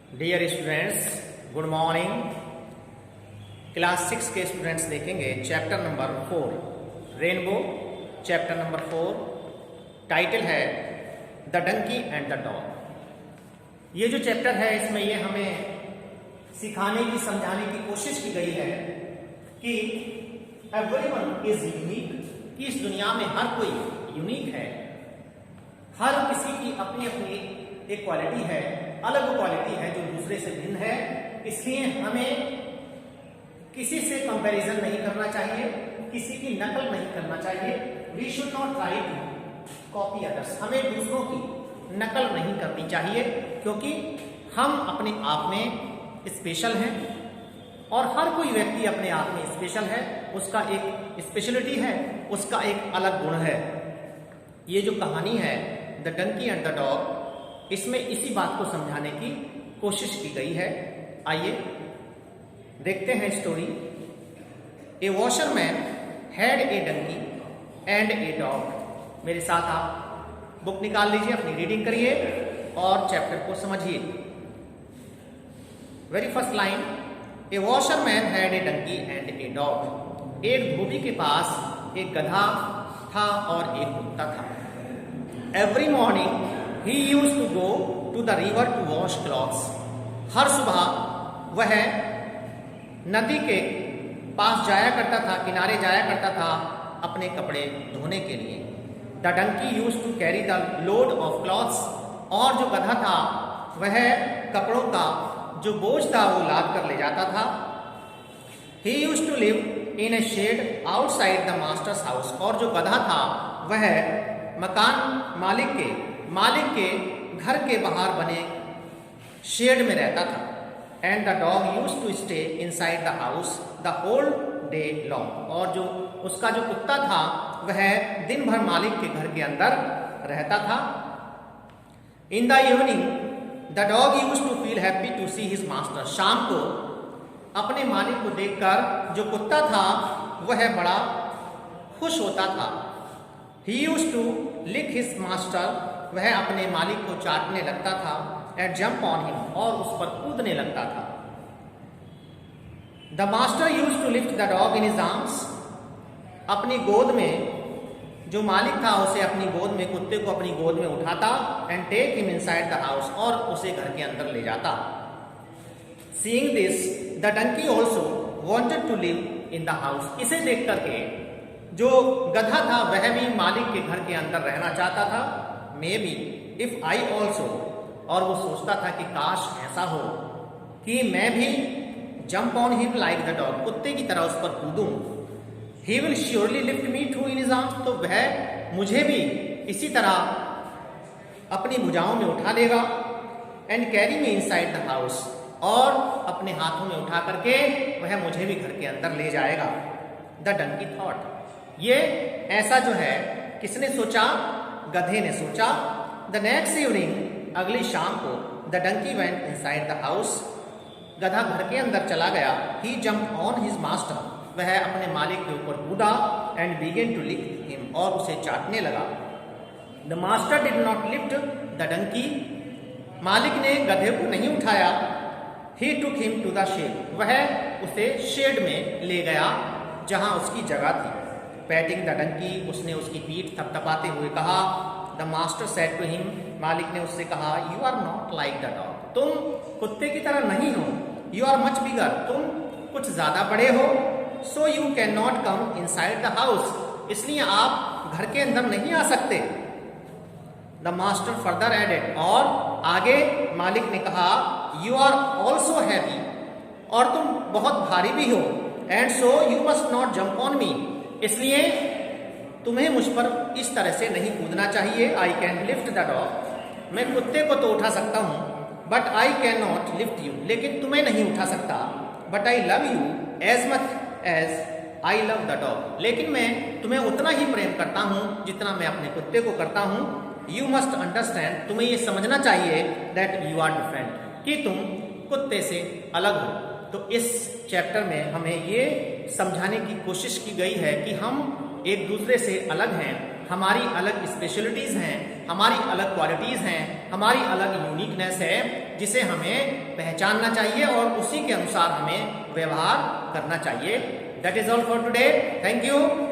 Dear students, good morning. Class 6 के students देखेंगे chapter number 4 rainbow. Chapter number 4 title है the donkey and the dog. ये जो chapter है इसमें ये हमें सिखाने की समझाने की कोशिश की गई है कि एवरीवन इज यूनिक, कि इस दुनिया में हर कोई यूनिक है। हर किसी की अपनी अपनी एक क्वालिटी है, अलग क्वालिटी है जो दूसरे से भिन्न है। इसलिए हमें किसी से कंपैरिजन नहीं करना चाहिए, किसी की नकल नहीं करना चाहिए। We should not try to copy others. हमें दूसरों की नकल नहीं करनी चाहिए, क्योंकि हम अपने आप में स्पेशल हैं और हर कोई व्यक्ति अपने आप में स्पेशल है। उसका एक स्पेशलिटी है, उसका एक अलग गुण है। ये जो कहानी है the donkey and the dog, इसमें इसी बात को समझाने की कोशिश की गई है। आइए देखते हैं story. A washerman had a donkey and a dog. मेरे साथ आप बुक निकाल लीजिए, अपनी रीडिंग करिए और चैप्टर को समझिए। Very first line, a washerman had a donkey and a dog. एक धोबी के पास एक गधा था और एक कुत्ता था। Every morning he used to go to the river to wash clothes. हर सुबह वह नदी के पास जाया करता था, किनारे जाया करता था अपने कपड़े धोने के लिए। The donkey used to carry the load of clothes. और जो गधा था वह कपड़ों का जो बोझ था वो लाद कर ले जाता था। He used to live in a shed outside the master's house. और जो गधा था वह मकान मालिक के घर के बाहर बने शेड में रहता था। And the dog used to stay inside the house the whole day long. और जो उसका जो कुत्ता था वह दिन भर मालिक के घर के अंदर रहता था। In the evening the dog used to feel happy to see his master. शाम को अपने मालिक को देखकर जो कुत्ता था वह बड़ा खुश होता था। He used to lick his master. वह अपने मालिक को चाटने लगता था। And jump on him. और उस पर कूदने लगता था। The master used to lift the dog in his arms. अपनी गोद में जो मालिक था उसे अपनी गोद में, कुत्ते को अपनी गोद में उठाता। And take him inside the house. और उसे घर के अंदर ले जाता। Seeing this the donkey also wanted to live in the house. इसे देख करके जो गधा था वह भी मालिक के घर के अंदर रहना चाहता था। May be if I also. और वो सोचता था कि काश ऐसा हो कि मैं भी jump on him like the dog, कुत्ते की तरह उस पर कूदूं। He will surely lift me to in his arms. तो वह मुझे भी इसी तरह अपनी भुजाओं में उठा लेगा। And carry me inside the house. और अपने हाथों में उठा करके वह मुझे भी घर के अंदर ले जाएगा। The donkey thought. ये ऐसा जो है किसने सोचा? गधे ने सोचा। द नेक्स्ट इवनिंग, अगली शाम को, the donkey went inside the house. गधा घर के अंदर चला गया। He jump on his master. वह अपने मालिक के ऊपर कूदा। And began to lick him. और उसे चाटने लगा। The master did not lift the donkey. मालिक ने गधे को नहीं उठाया। He took him to the shed. वह उसे शेड में ले गया जहां उसकी जगह थी। Patting the donkey. उसने उसकी पीठ थपथपाते हुए कहा। The master said to him. मालिक ने उससे कहा, you are not like the dog. तुम कुत्ते की तरह नहीं हो। You are much bigger. तुम कुछ ज्यादा बड़े हो। So you can not come inside the house. इसलिए आप घर के अंदर नहीं आ सकते। The master further added. और आगे मालिक ने कहा, यू आर ऑल्सो हैवी। और तुम बहुत भारी भी हो। And so you must not jump on me. इसलिए तुम्हें मुझ पर इस तरह से नहीं कूदना चाहिए। I can lift the dog. मैं कुत्ते को तो उठा सकता हूं, but I can not lift you. लेकिन तुम्हें नहीं उठा सकता। But I love you as much as I love the dog. लेकिन मैं तुम्हें उतना ही प्रेम करता हूं जितना मैं अपने कुत्ते को करता हूं। You must understand. तुम्हें ये समझना चाहिए दैट यू आर डिफरेंट, कि तुम कुत्ते से अलग हो। तो इस चैप्टर में हमें ये समझाने की कोशिश की गई है कि हम एक दूसरे से अलग हैं, हमारी अलग स्पेशलिटीज हैं, हमारी अलग क्वालिटीज हैं, हमारी अलग यूनिकनेस है। जिसे हमें पहचानना चाहिए और उसी के अनुसार हमें व्यवहार करना चाहिए। That is all for today. Thank you.